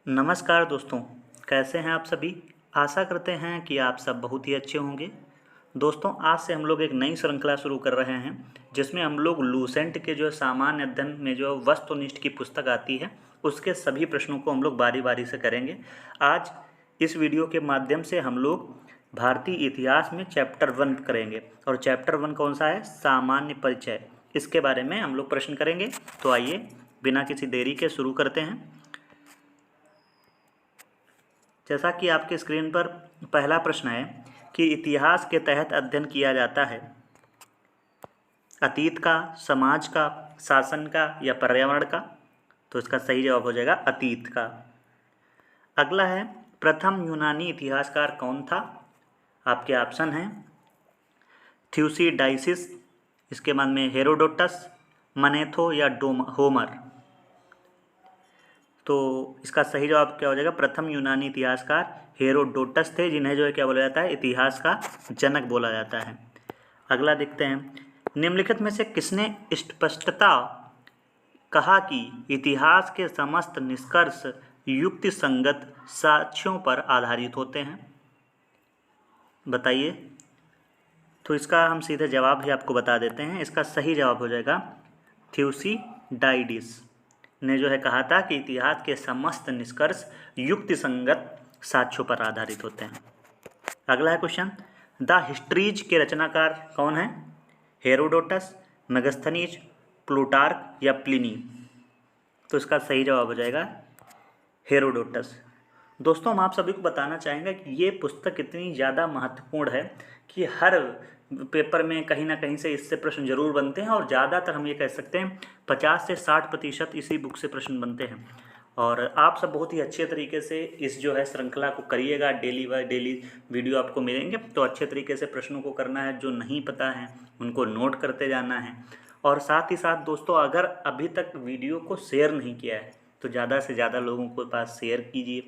नमस्कार दोस्तों, कैसे हैं आप सभी। आशा करते हैं कि आप सब बहुत ही अच्छे होंगे। दोस्तों, आज से हम लोग एक नई श्रृंखला शुरू कर रहे हैं जिसमें हम लोग लूसेंट के जो सामान्य अध्ययन में जो वस्तुनिष्ठ की पुस्तक आती है उसके सभी प्रश्नों को हम लोग बारी बारी से करेंगे। आज इस वीडियो के माध्यम से हम लोग भारतीय इतिहास में चैप्टर 1 करेंगे और चैप्टर 1 कौन सा है? सामान्य परिचय। इसके बारे में हम लोग प्रश्न करेंगे। तो आइए बिना किसी देरी के शुरू करते हैं। जैसा कि आपके स्क्रीन पर पहला प्रश्न है कि इतिहास के तहत अध्ययन किया जाता है अतीत का, समाज का, शासन का या पर्यावरण का। तो इसका सही जवाब हो जाएगा अतीत का। अगला है प्रथम यूनानी इतिहासकार कौन था? आपके ऑप्शन हैं थ्यूसिडाइसिस, इसके बाद में हेरोडोटस, मनेथो या होमर। तो इसका सही जवाब क्या हो जाएगा? प्रथम यूनानी इतिहासकार हेरोडोटस थे, जिन्हें जो है क्या बोला जाता है? इतिहास का जनक बोला जाता है। अगला देखते हैं, निम्नलिखित में से किसने स्पष्टता कहा कि इतिहास के समस्त निष्कर्ष युक्ति संगत साक्ष्यों पर आधारित होते हैं? बताइए। तो इसका हम सीधे जवाब भी आपको बता देते हैं। इसका सही जवाब हो जाएगा थ्यूसिडाइडिस ने जो है कहा था कि इतिहास के समस्त निष्कर्ष युक्ति संगत साक्ष्यों पर आधारित होते हैं। अगला है क्वेश्चन, द हिस्ट्रीज के रचनाकार कौन है? हेरोडोटस, मेगस्थनीज, प्लूटार्क या प्लिनी। तो इसका सही जवाब हो जाएगा हेरोडोटस। दोस्तों, हम आप सभी को बताना चाहेंगे कि ये पुस्तक इतनी ज़्यादा महत्वपूर्ण है कि हर पेपर में कहीं ना कहीं से इससे प्रश्न जरूर बनते हैं और ज़्यादातर हम ये कह सकते हैं 50 से 60% इसी बुक से प्रश्न बनते हैं। और आप सब बहुत ही अच्छे तरीके से इस जो है श्रृंखला को करिएगा। डेली बाय डेली वीडियो आपको मिलेंगे, तो अच्छे तरीके से प्रश्नों को करना है। जो नहीं पता है उनको नोट करते जाना है। और साथ ही साथ दोस्तों, अगर अभी तक वीडियो को शेयर नहीं किया है तो ज़्यादा से ज़्यादा लोगों के पास शेयर कीजिए,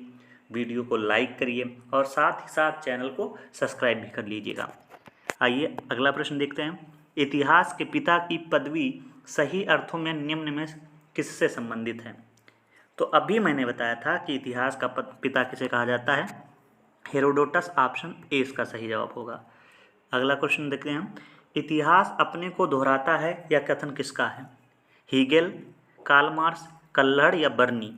वीडियो को लाइक करिए और साथ ही साथ चैनल को सब्सक्राइब भी कर लीजिएगा। आइए अगला प्रश्न देखते हैं, इतिहास के पिता की पदवी सही अर्थों में निम्न में किससे संबंधित है? तो अभी मैंने बताया था कि इतिहास का पिता किसे कहा जाता है? हेरोडोटस। ऑप्शन ए इसका सही जवाब होगा। अगला क्वेश्चन देखते हैं, इतिहास अपने को दोहराता है यह कथन किसका है? हीगेल, कार्ल मार्क्स, कल्हड़ या बर्नी।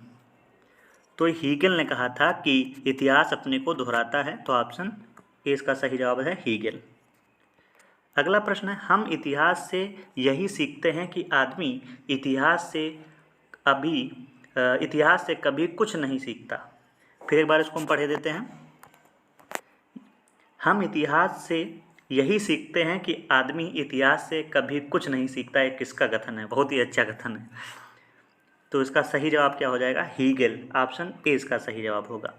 तो हीगेल ने कहा था कि इतिहास अपने को दोहराता है, तो ऑप्शन ए इसका सही जवाब है हीगेल। अगला प्रश्न है, हम इतिहास से यही सीखते हैं कि आदमी इतिहास से कभी कुछ नहीं सीखता। फिर एक बार इसको हम पढ़े देते हैं, हम इतिहास से यही सीखते हैं कि आदमी इतिहास से कभी कुछ नहीं सीखता। एक किसका कथन है? बहुत ही अच्छा कथन है। तो इसका सही जवाब क्या हो जाएगा? हीगेल। ऑप्शन ए इसका सही जवाब होगा।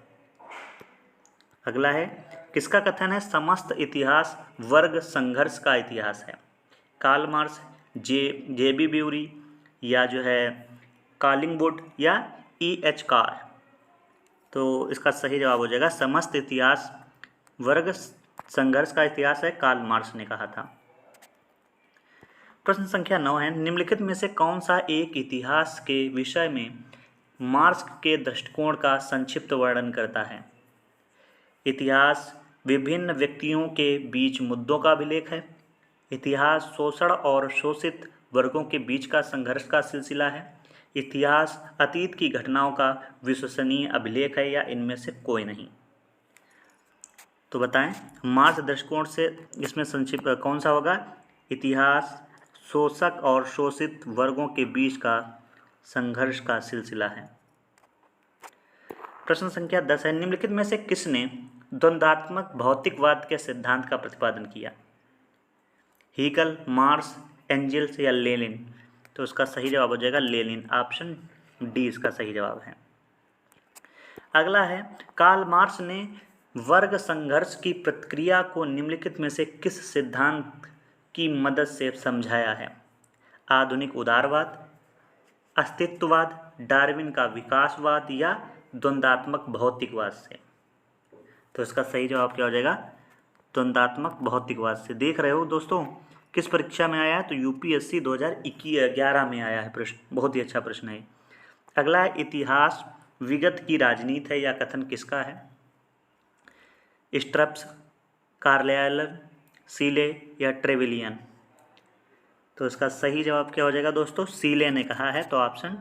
अगला है, किसका कथन है समस्त इतिहास वर्ग संघर्ष का इतिहास है? Karl Marx, J B Bury या जो है कालिंगवुड या E.H. कार। तो इसका सही जवाब हो जाएगा समस्त इतिहास वर्ग संघर्ष का इतिहास है, कार्ल मार्क्स ने कहा था। प्रश्न संख्या 9 है, निम्नलिखित में से कौन सा एक इतिहास के विषय में मार्क्स के दृष्टिकोण का संक्षिप्त वर्णन करता है? इतिहास विभिन्न व्यक्तियों के बीच मुद्दों का अभिलेख है। इतिहास शोषण और शोषित वर्गों के बीच का संघर्ष का सिलसिला है। इतिहास अतीत की घटनाओं का विश्वसनीय अभिलेख है या इनमें से कोई नहीं। तो बताएं, मार्क्स दृष्टिकोण से इसमें संक्षिप्त कौन सा होगा? इतिहास शोषक और शोषित वर्गों के बीच का संघर्ष का सिलसिला है। प्रश्न संख्या 10 है, निम्नलिखित में से किसने द्वंद्वात्मक भौतिकवाद के सिद्धांत का प्रतिपादन किया? हीगल, मार्क्स, एंजेल्स या लेनिन। तो इसका सही जवाब हो जाएगा लेनिन। ऑप्शन डी इसका सही जवाब है। अगला है, कार्ल मार्क्स ने वर्ग संघर्ष की प्रक्रिया को निम्नलिखित में से किस सिद्धांत की मदद से समझाया है? आधुनिक उदारवाद, अस्तित्ववाद, डार्विन का विकासवाद या द्वंद्वात्मक भौतिकवाद से। तो इसका सही जवाब क्या हो जाएगा? द्वंद्वात्मक भौतिकवाद से। देख रहे हो दोस्तों किस परीक्षा में आया है? तो यूपीएससी 2011 में आया है प्रश्न। बहुत ही अच्छा प्रश्न है। अगला है, इतिहास विगत की राजनीति है, या कथन किसका है? स्ट्रप्स, कार्लाइल, सीले या ट्रेविलियन? तो इसका सही जवाब क्या हो जाएगा दोस्तों? सीले ने कहा है, तो ऑप्शन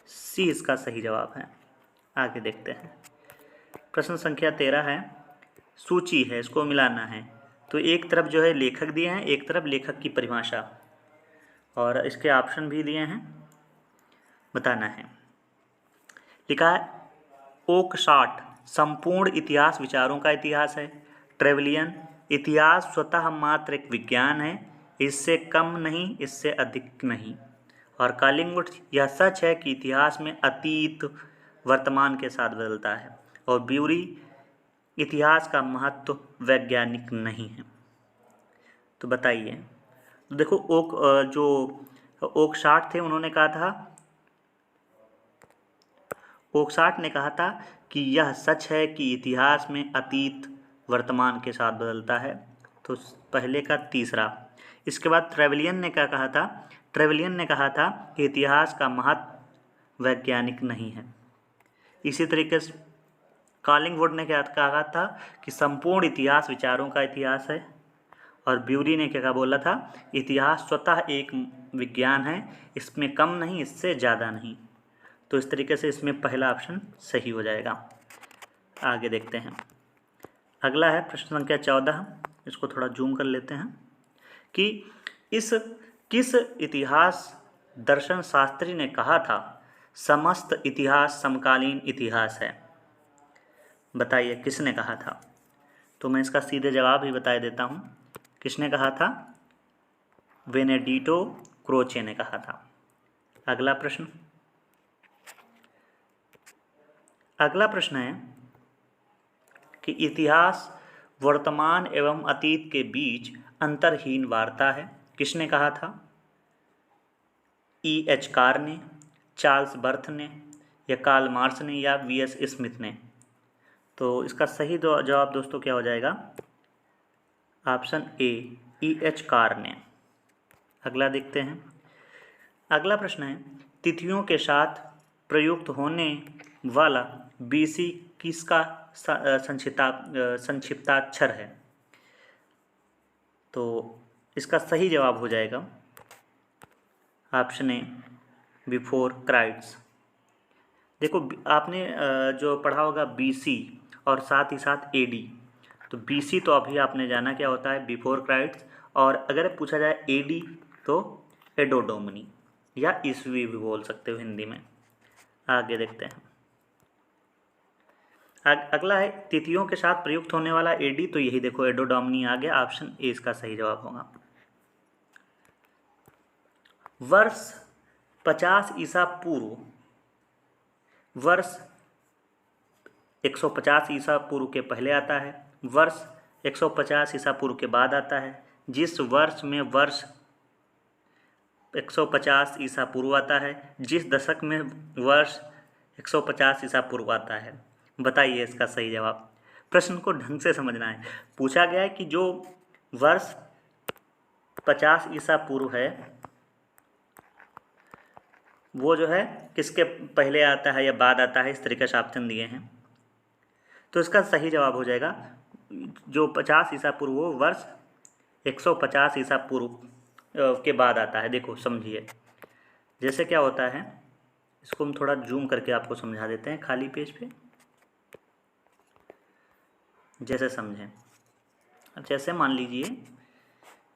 सी इसका सही जवाब है। आगे देखते हैं। प्रश्न संख्या 13 है, सूची है, इसको मिलाना है। तो एक तरफ जो है लेखक दिए हैं, एक तरफ लेखक की परिभाषा, और इसके ऑप्शन भी दिए हैं, बताना है। लिखा है ओकशाट संपूर्ण इतिहास विचारों का इतिहास है। ट्रेविलियन इतिहास स्वतः मात्र एक विज्ञान है, इससे कम नहीं, इससे अधिक नहीं। और कलिंगवुड यह सच है कि इतिहास में अतीत वर्तमान के साथ बदलता है। और ब्यूरी इतिहास का महत्व वैज्ञानिक नहीं है। तो बताइए। तो देखो जो ओकशाट थे उन्होंने कहा था, ओकशाट ने कहा था कि यह सच है कि इतिहास में अतीत वर्तमान के साथ बदलता है। तो पहले का तीसरा। इसके बाद ट्रेविलियन ने क्या कहा था? ट्रेविलियन ने कहा था कि इतिहास का महत्व वैज्ञानिक नहीं है। इसी तरीके से कलिंगवुड ने क्या कहा था कि संपूर्ण इतिहास विचारों का इतिहास है। और ब्यूरी ने क्या बोला था? इतिहास स्वतः एक विज्ञान है, इसमें कम नहीं, इससे ज़्यादा नहीं। तो इस तरीके से इसमें पहला ऑप्शन सही हो जाएगा। आगे देखते हैं। अगला है प्रश्न संख्या 14, इसको थोड़ा जूम कर लेते हैं कि किस इतिहास दर्शन शास्त्री ने कहा था समस्त इतिहास समकालीन इतिहास है? बताइए किसने कहा था? तो मैं इसका सीधे जवाब ही बता देता हूँ। किसने कहा था? बेनेडिटो क्रोचे ने कहा था। अगला प्रश्न है कि इतिहास वर्तमान एवं अतीत के बीच अंतरहीन वार्ता है, किसने कहा था? E.H. कार ने, चार्ल्स बर्थ ने, या कार्ल मार्क्स ने, या V.S. स्मिथ ने? तो इसका सही जवाब दोस्तों क्या हो जाएगा? Option A, E.H. कार ने। अगला देखते हैं। अगला प्रश्न है, तिथियों के साथ प्रयुक्त होने वाला BC किसका संक्षिप्ताक्षर है? तो इसका सही जवाब हो जाएगा ऑप्शन ए, बिफोर क्राइस्ट। देखो आपने जो पढ़ा होगा BC और साथ ही साथ AD। तो BC तो अभी आपने जाना क्या होता है, बिफोर क्राइस्ट। और अगर पूछा जाए AD तो एडो डोमिनी, या ईस्वी भी बोल सकते हो हिंदी में। आगे देखते हैं। अगला है तिथियों के साथ प्रयुक्त होने वाला AD। तो यही देखो एडो डोमिनी आ गया, ऑप्शन ए इसका सही जवाब होगा। वर्ष 50 ईसा पूर्व, वर्ष 150 ईसा पूर्व के पहले आता है, वर्ष 150 ईसा पूर्व के बाद आता है। जिस वर्ष में वर्ष 150 ईसा पूर्व आता है, जिस दशक में वर्ष 150 ईसा पूर्व आता है। बताइए इसका सही जवाब। प्रश्न को ढंग से समझना है। पूछा गया है कि जो वर्ष 50 ईसा पूर्व है वो जो है किसके पहले आता है या बाद आता है, इस तरीके से ऑप्शन दिए हैं। तो इसका सही जवाब हो जाएगा जो 50 ईसा पूर्व वो वर्ष 150 ईसा पूर्व के बाद आता है। देखो समझिए, जैसे क्या होता है, इसको हम थोड़ा जूम करके आपको समझा देते हैं खाली पेज पे, जैसे समझें। जैसे मान लीजिए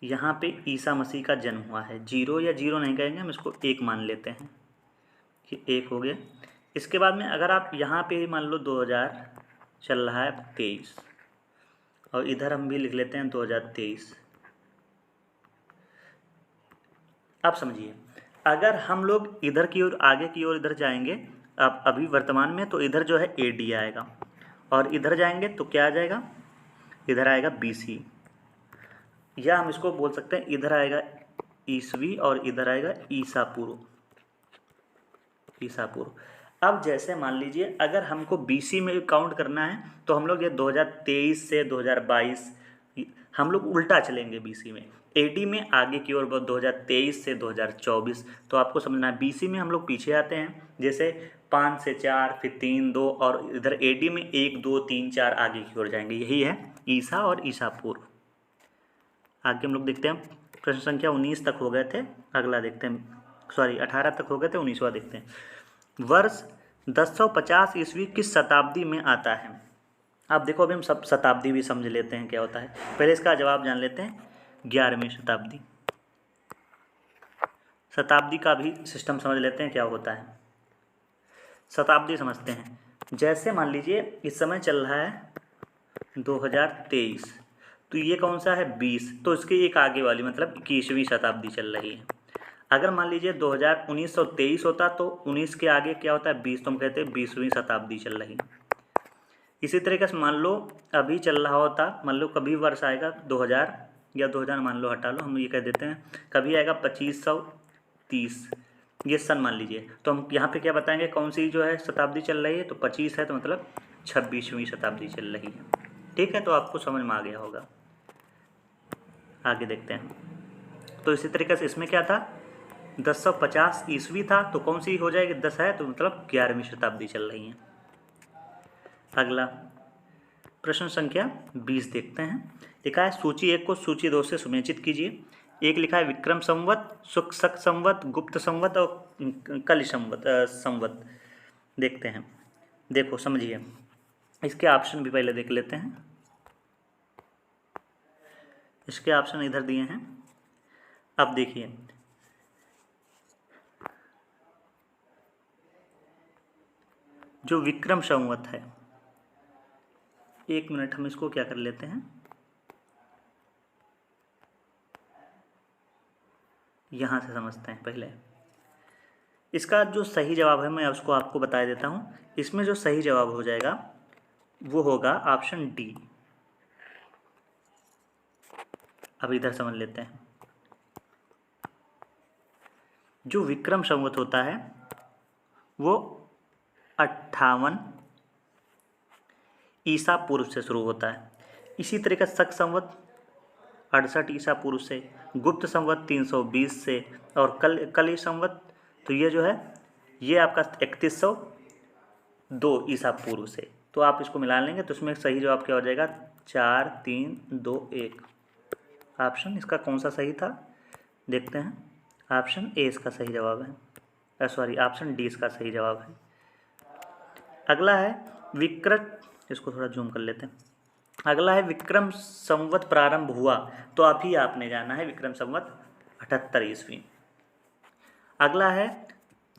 यहाँ पे ईसा मसीह का जन्म हुआ है, 0 या 0 नहीं कहेंगे हम, इसको 1 मान लेते हैं कि 1 हो गया। इसके बाद में अगर आप यहाँ पे मान लो 2000 चल रहा है 23, और इधर हम भी लिख लेते हैं 2023। अब समझिए, अगर हम लोग इधर की ओर आगे की ओर इधर जाएंगे, अब अभी वर्तमान में, तो इधर जो है AD आएगा, और इधर जाएंगे तो क्या आ जाएगा, इधर आएगा BC, या हम इसको बोल सकते हैं इधर आएगा ईसवी और इधर आएगा ईसा पूर्व। अब जैसे मान लीजिए अगर हमको BC में काउंट करना है तो हम लोग ये 2023 से 2022 हम लोग उल्टा चलेंगे BC में। AD में आगे की ओर 2023 से 2024। तो आपको समझना है BC में हम लोग पीछे आते हैं, जैसे 5 से 4, फिर 3, 2 और इधर AD में 1, 2, 3, 4 आगे की ओर जाएंगे। यही है ईसा और ईसा पूर्व। आगे हम लोग देखते हैं, प्रश्न संख्या 19 तक हो गए थे। अगला देखते हैं, सॉरी 18 तक हो गए थे, 19वां देखते हैं। वर्ष 1050 ईस्वी किस शताब्दी में आता है? अब देखो, अभी हम सब शताब्दी भी समझ लेते हैं क्या होता है। पहले इसका जवाब जान लेते हैं, 11वीं शताब्दी। शताब्दी का भी सिस्टम समझ लेते हैं क्या होता है। शताब्दी समझते हैं, जैसे मान लीजिए इस समय चल रहा है 2023, तो ये कौन सा है 20, तो इसके एक आगे वाली मतलब 21वीं शताब्दी चल रही है। अगर मान लीजिए 1923 होता तो 19 के आगे क्या होता है 20, तो हम कहते हैं 20वीं शताब्दी चल रही है। इसी तरीके से मान लो अभी चल रहा होता, मान लो कभी वर्ष आएगा 2000 या 2000 मान लो हटा लो, हम ये कह देते हैं कभी आएगा 2530, ये सन मान लीजिए, तो हम यहाँ पे क्या बताएंगे कौन सी जो है शताब्दी चल रही है, तो 25 है तो मतलब 26वीं शताब्दी चल रही है। ठीक है, तो आपको समझ में आ गया होगा। आगे देखते हैं, तो इसी तरीके से इसमें क्या था 1050 ईस्वी था, तो कौन सी हो जाएगी 10 है तो मतलब 11वीं शताब्दी चल रही है। अगला प्रश्न संख्या 20 देखते हैं। लिखा है सूची 1 को सूची 2 से सुमेचित कीजिए। एक लिखा है विक्रम संवत, शक संवत, गुप्त संवत और कलि संवत। देखते हैं, देखो समझिए, इसके ऑप्शन भी पहले देख लेते हैं। इसके ऑप्शन इधर दिए हैं। अब देखिए, जो विक्रम संवत है, एक मिनट हम इसको क्या कर लेते हैं, यहाँ से समझते हैं पहले। इसका जो सही जवाब है मैं उसको आपको बता देता हूँ। इसमें जो सही जवाब हो जाएगा वो होगा ऑप्शन डी। अब इधर समझ लेते हैं, जो विक्रम संवत होता है वो 58 ईसा पूर्व से शुरू होता है। इसी तरीके शक संवत 68 ईसा पूर्व से, गुप्त संवत 320 से, और कलि संवत तो ये जो है ये आपका 3102 ईसा पूर्व से। तो आप इसको मिला लेंगे तो इसमें सही जवाब क्या हो जाएगा 4, 3, 2, 1। ऑप्शन इसका कौन सा सही था देखते हैं। ऑप्शन ए इसका सही जवाब है, सॉरी ऑप्शन डी इसका सही जवाब है। अगला है इसको थोड़ा जूम कर लेते हैं। अगला है विक्रम संवत प्रारंभ हुआ, तो अभी आपने जाना है विक्रम संवत 78 ईस्वी। अगला है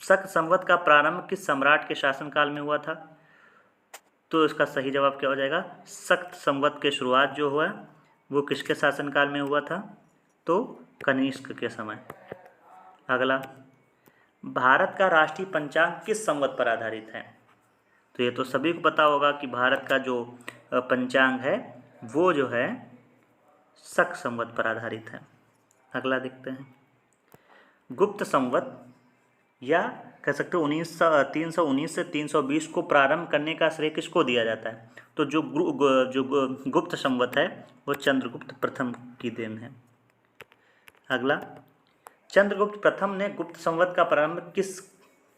शक संवत का प्रारंभ किस सम्राट के शासनकाल में हुआ था, तो इसका सही जवाब क्या हो जाएगा शक संवत के शुरुआत जो हुआ वो किसके शासनकाल में हुआ था, तो कनिष्क के समय। अगला, भारत का राष्ट्रीय पंचांग किस संवत पर आधारित है, तो ये तो सभी को पता होगा कि भारत का जो पंचांग है वो जो है शक संवत पर आधारित है। अगला देखते हैं, गुप्त संवत या कह सकते हो 319 से 320 को प्रारंभ करने का श्रेय किसको दिया जाता है, तो जो गुप्त संवत है वो चंद्रगुप्त प्रथम की देन है। अगला, चंद्रगुप्त प्रथम ने गुप्त संवत का प्रारंभ किस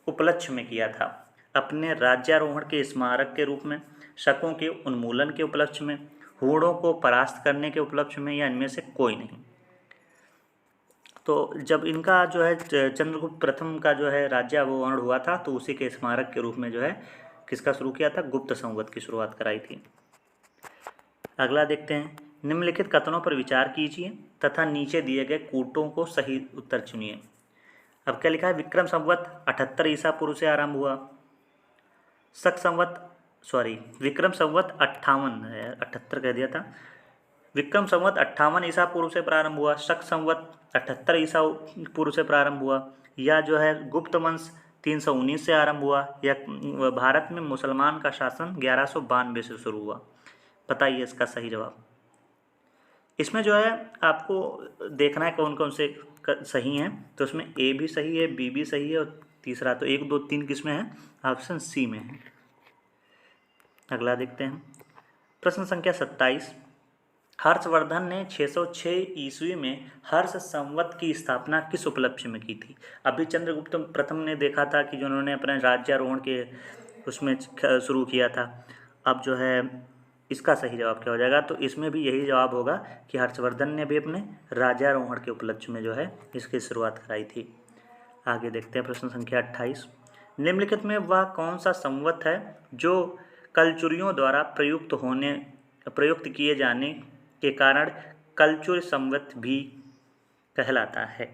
उपलक्ष्य में किया था, अपने राज्यारोहण के स्मारक के रूप में, शकों के उन्मूलन के उपलक्ष्य में, हूणों को परास्त करने के उपलक्ष्य में, या इनमें से कोई नहीं। तो जब इनका जो है चंद्रगुप्त प्रथम का जो है राज्यारोहण हुआ था तो उसी के स्मारक के रूप में जो है किसका शुरू किया था, गुप्त संवत की शुरुआत कराई थी। अगला देखते हैं, निम्नलिखित कथनों पर विचार कीजिए तथा नीचे दिए गए कूटों को सही उत्तर चुनिए। अब क्या लिखा है, विक्रम संवत 78 ईसा पूर्व से आरंभ हुआ, विक्रम संवत 58 है, 78 कह दिया था। विक्रम संवत 58 ईसा पूर्व से प्रारंभ हुआ, शक संवत 78 ईसा पूर्व से प्रारंभ हुआ, या जो है गुप्त वंश 319 से आरंभ हुआ, या भारत में मुसलमान का शासन 1192 से शुरू हुआ। बताइए इसका सही जवाब। इसमें जो है आपको देखना है कौन कौन से सही हैं, तो उसमें ए भी सही है, बी भी सही है, और तीसरा तो 1, 2, 3 किसमें है, ऑप्शन सी में है। अगला देखते हैं, प्रश्न संख्या 27। हर्षवर्धन ने 606 ईस्वी में हर्ष संवत की स्थापना किस उपलक्ष्य में की थी? अभी चंद्रगुप्त प्रथम ने देखा था कि जो उन्होंने अपने राज्यारोहण के उसमें शुरू किया था। अब जो है इसका सही जवाब क्या हो जाएगा? तो इसमें भी यही जवाब होगा कि हर्षवर्धन ने भी अपने राज्यारोहण के उपलक्ष्य में जो है इसकी शुरुआत कराई थी। आगे देखते हैं प्रश्न संख्या 28। निम्नलिखित में वह कौन सा संवत है जो कलचुरियों द्वारा प्रयुक्त किए जाने के कारण कलचुर संवत भी कहलाता है?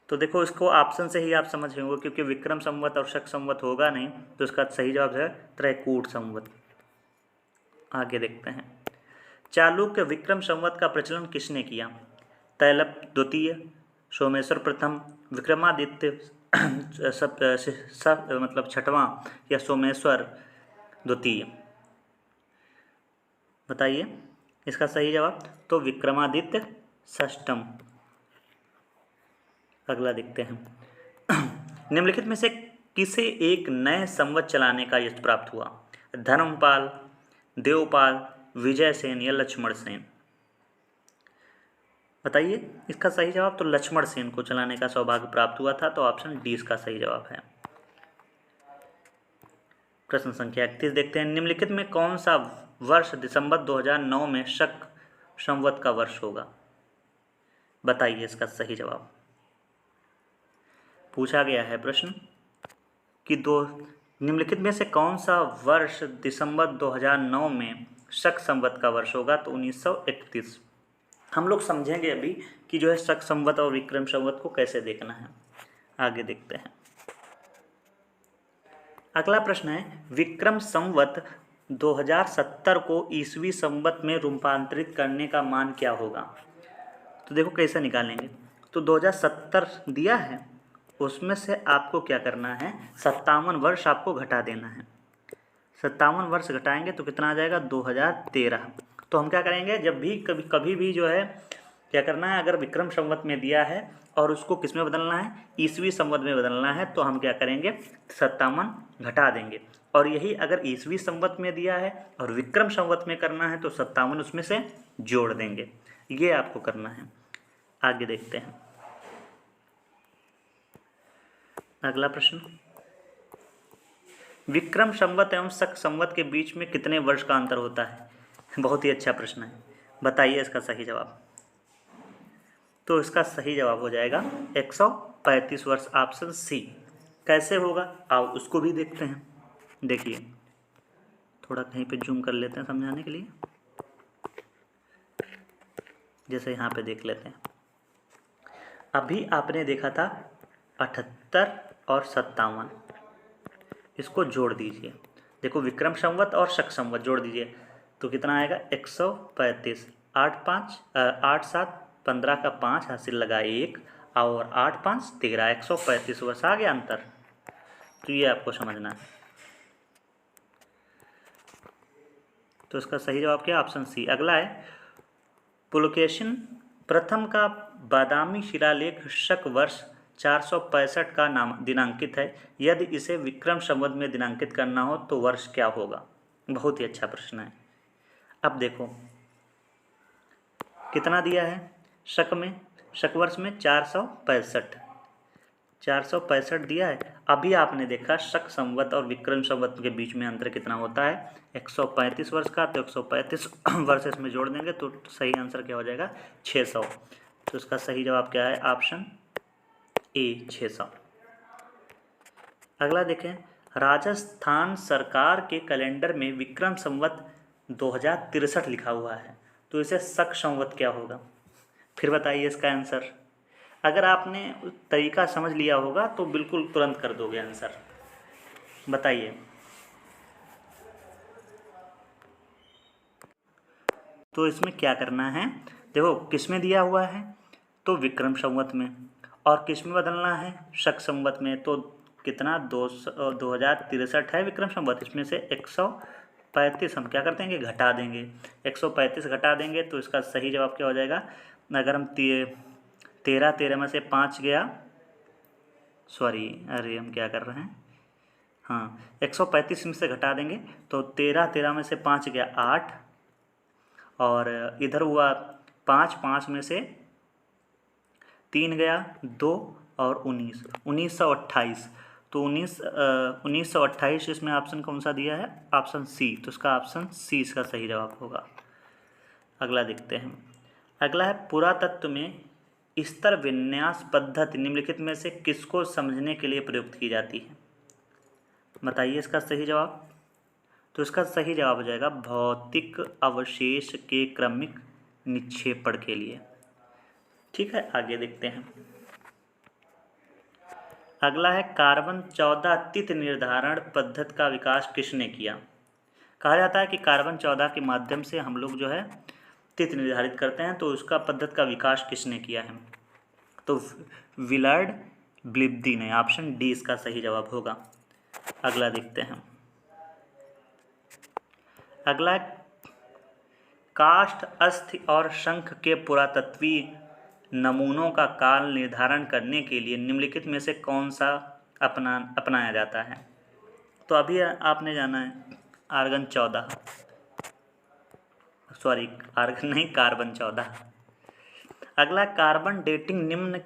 तो देखो इसको ऑप्शन से ही आप समझ होंगे, क्योंकि विक्रम संवत और शक संवत होगा नहीं, तो इसका सही जवाब है त्रैकूट संवत। आगे देखते हैं, चालुक्य विक्रम संवत का प्रचलन किसने किया? तैलप द्वितीय, सोमेश्वर प्रथम, विक्रमादित्य मतलब छठवां, या सोमेश्वर द्वितीय? बताइए इसका सही जवाब। तो विक्रमादित्य षष्ठम। अगला देखते हैं, निम्नलिखित में से किसे एक नए संवत चलाने का यश प्राप्त हुआ? धर्मपाल, देवपाल, विजयसेन या लक्ष्मण सेन? बताइए इसका सही जवाब। तो लक्ष्मण सेन को चलाने का सौभाग्य प्राप्त हुआ था, तो ऑप्शन डी इसका सही जवाब है। प्रश्न संख्या 31 देखते हैं, निम्नलिखित में कौन सा वर्ष दिसंबर 2009 में शक संवत का वर्ष होगा? बताइए इसका सही जवाब। पूछा गया है प्रश्न कि निम्नलिखित में से कौन सा वर्ष दिसंबर 2009 में शक संवत का वर्ष होगा? तो 1931। हम लोग समझेंगे अभी कि जो है शक संवत और विक्रम संवत को कैसे देखना है। आगे देखते हैं, अगला प्रश्न है, विक्रम संवत 2070 को ईसवी संवत में रूपांतरित करने का मान क्या होगा? तो देखो कैसे निकालेंगे। तो 2070 दिया है, उसमें से आपको क्या करना है, 57 वर्ष आपको घटा देना है। 57 वर्ष घटाएंगे तो कितना आ जाएगा? 2013। तो हम क्या करेंगे, जब भी कभी भी जो है क्या करना है, अगर विक्रम संवत में दिया है और उसको किस में बदलना है, ईसवी संवत में बदलना है, तो हम क्या करेंगे, 57 घटा देंगे। और यही अगर ईसवी संवत में दिया है और विक्रम संवत में करना है तो 57 उसमें से जोड़ देंगे। ये आपको करना है। आगे देखते हैं, अगला प्रश्न, विक्रम संवत एवं शक संवत के बीच में कितने वर्ष का अंतर होता है? बहुत ही अच्छा प्रश्न है, बताइए इसका सही जवाब। तो इसका सही जवाब हो जाएगा 135 वर्ष, ऑप्शन सी। कैसे होगा आओ उसको भी देखते हैं। देखिए थोड़ा कहीं पे जूम कर लेते हैं समझाने के लिए, जैसे यहाँ पे देख लेते हैं। अभी आपने देखा था 78 और 57, इसको जोड़ दीजिए। देखो विक्रम संवत और शक संवत जोड़ दीजिए तो कितना आएगा, 135। 8 7 15 का 5 हासिल लगा 1 और 8 5 13, 135 वर्ष आ गया अंतर। तो ये आपको समझना है। तो इसका सही जवाब क्या है? Option C. अगला है, पुलकेशिन प्रथम का बादामी शिलालेख शक वर्ष 465 का नाम दिनांकित है। यदि इसे विक्रम संवत में दिनांकित करना हो तो वर्ष क्या होगा? बहुत ही अच्छा प्रश्न है। अब देखो कितना दिया है शक में, शक वर्ष में 465 दिया है। अभी आपने देखा शक संवत और विक्रम संवत के बीच में अंतर कितना होता है, 135 वर्ष का। तो 135 वर्ष इसमें जोड़ देंगे तो सही आंसर क्या हो जाएगा, 600। तो इसका सही जवाब क्या है, ऑप्शन ए 600। अगला देखें, राजस्थान सरकार के कैलेंडर में विक्रम संवत 2063 लिखा हुआ है, तो इसे शक संवत क्या होगा? फिर बताइए इसका आंसर। अगर आपने तरीका समझ लिया होगा तो बिल्कुल तुरंत कर दोगे आंसर। बताइए। तो इसमें क्या करना है, देखो किस में दिया हुआ है, तो विक्रम संवत में, और किस में बदलना है, शक संवत में। तो कितना 2063 है विक्रम संवत, इसमें से 135 हम क्या कर देंगे, घटा देंगे। 135 घटा देंगे तो इसका सही जवाब क्या हो जाएगा, अगर हम 13 में से 5 गया, सॉरी अरे हम क्या कर रहे हैं, हाँ 135 में से घटा देंगे तो 13 में से 5 गया 8 और इधर हुआ 5, 5 में से 3 गया 2 और 19, 1928। तो 1928 इसमें ऑप्शन कौन सा दिया है? Option C. तो इसका ऑप्शन सी इसका सही जवाब होगा। अगला देखते हैं। अगला है पुरातत्व में स्तर विन्यास पद्धति निम्नलिखित में से किसको समझने के लिए प्रयुक्त की जाती है? बताइए इसका सही जवाब। तो इसका सही जवाब हो जाएगा भौतिक अवशेष के क्रमिक निक्षेपण के लिए। ठीक है, आगे देखते हैं। अगला है कार्बन 14 तिथि निर्धारण पद्धति का विकास किसने किया? कहा जाता है कि कार्बन 14 के माध्यम से हम लोग जो है तिथि निर्धारित करते हैं, तो उसका पद्धति का विकास किसने किया है? तो विलार्ड ब्लिब्दी ने। ऑप्शन डी इसका सही जवाब होगा। अगला देखते हैं। अगला काष्ठ, अस्थि और शंख के पुरातत्वीय नमूनों का काल निर्धारण करने के लिए निम्नलिखित में से कौन सा अपनाया जाता है? तो अभी आपने जाना है आर्गन 14, सॉरी आर्गन नहीं, कार्बन 14। अगला कार्बन डेटिंग निम्न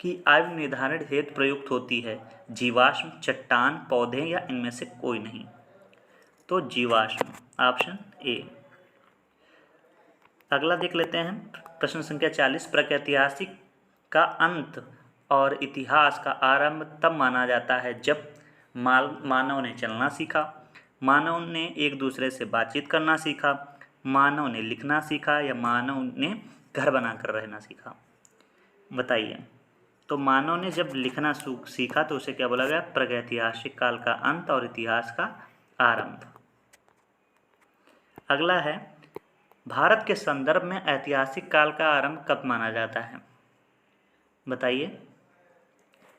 की आयु निर्धारण हेतु प्रयुक्त होती है? जीवाश्म, चट्टान, पौधे या इनमें से कोई नहीं? तो जीवाश्म, ऑप्शन ए। अगला देख लेते हैं प्रश्न संख्या 40। प्रागैतिहासिक का अंत और इतिहास का आरंभ तब माना जाता है जब मानव ने चलना सीखा, मानव ने एक दूसरे से बातचीत करना सीखा, मानव ने लिखना सीखा या मानव ने घर बनाकर रहना सीखा? बताइए। तो मानव ने जब लिखना सीखा तो उसे क्या बोला गया? प्रागैतिहासिक काल का अंत और इतिहास का आरंभ। अगला है भारत के संदर्भ में ऐतिहासिक काल का आरंभ कब माना जाता है? बताइए।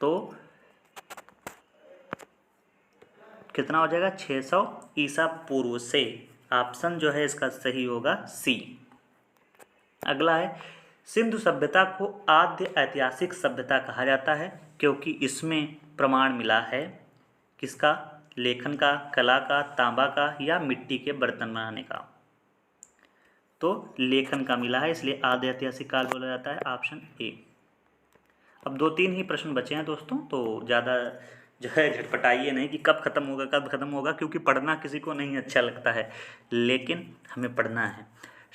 तो कितना हो जाएगा? 600 ईसा पूर्व से। ऑप्शन जो है इसका सही होगा सी। अगला है सिंधु सभ्यता को आद्य ऐतिहासिक सभ्यता कहा जाता है क्योंकि इसमें प्रमाण मिला है किसका? लेखन का, कला का, तांबा का या मिट्टी के बर्तन बनाने का? तो लेखन का मिला है, इसलिए आद्य ऐतिहासिक काल बोला जाता है। Option A. अब 2-3 ही प्रश्न बचे हैं दोस्तों, तो ज़्यादा जो है झटपटाइए नहीं कि कब खत्म होगा, क्योंकि पढ़ना किसी को नहीं अच्छा लगता है, लेकिन हमें पढ़ना है।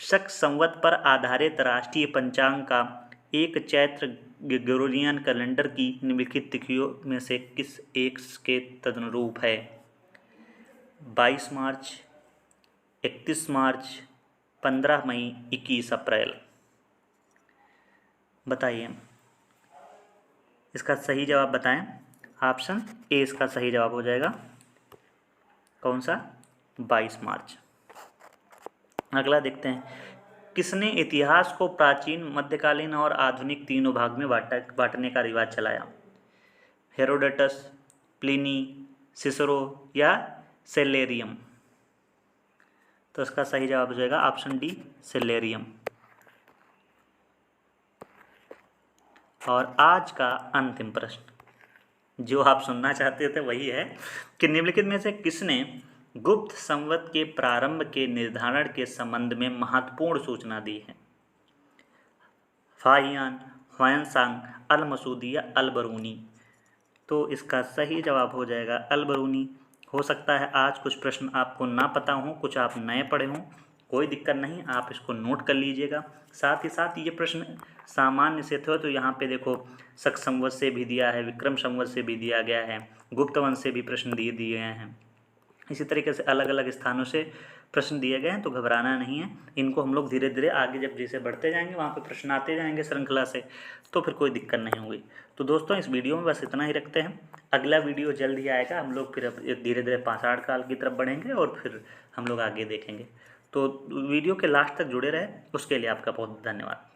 शक संवत पर आधारित राष्ट्रीय पंचांग का एक चैत्र ग्रेगोरियन कैलेंडर की निम्नलिखित तिथियों में से किस एक के तदनुरूप है? 22 मार्च, 31 मार्च, 15 मई, 21 अप्रैल? बताइए इसका सही जवाब बताएं। ऑप्शन ए इसका सही जवाब हो जाएगा। कौन सा? 22 मार्च। अगला देखते हैं। किसने इतिहास को प्राचीन, मध्यकालीन और आधुनिक तीनों भाग में बांटने का रिवाज चलाया? हेरोडोटस, प्लिनी, सिसरो या सेलेरियम? तो इसका सही जवाब हो जाएगा ऑप्शन डी, सेलेरियम। और आज का अंतिम प्रश्न जो आप सुनना चाहते थे वही है कि निम्नलिखित में से किसने गुप्त संवत के प्रारंभ के निर्धारण के संबंध में महत्वपूर्ण सूचना दी है? फाहियान, ह्वेनसांग, अल मसूदी या अल बरूनी? तो इसका सही जवाब हो जाएगा अल बरूनी। हो सकता है आज कुछ प्रश्न आपको ना पता हो, कुछ आप नए पढ़े हों, कोई दिक्कत नहीं, आप इसको नोट कर लीजिएगा। साथ ही साथ ये प्रश्न सामान्य से थे, तो यहाँ पे देखो शक संवत से भी दिया है, विक्रम संवत से भी दिया गया है, गुप्त वंश से भी प्रश्न दिए गए हैं। इसी तरीके से अलग अलग स्थानों से प्रश्न दिए गए हैं, तो घबराना नहीं है। इनको हम लोग धीरे धीरे आगे जब जैसे बढ़ते जाएंगे वहाँ पे प्रश्न आते जाएंगे श्रृंखला से, तो फिर कोई दिक्कत नहीं होगी। तो दोस्तों इस वीडियो में बस इतना ही रखते हैं। अगला वीडियो जल्द ही आएगा। हम लोग फिर धीरे धीरे पाषाण काल की तरफ बढ़ेंगे और फिर हम लोग आगे देखेंगे। तो वीडियो के लास्ट तक जुड़े रहे, उसके लिए आपका बहुत धन्यवाद।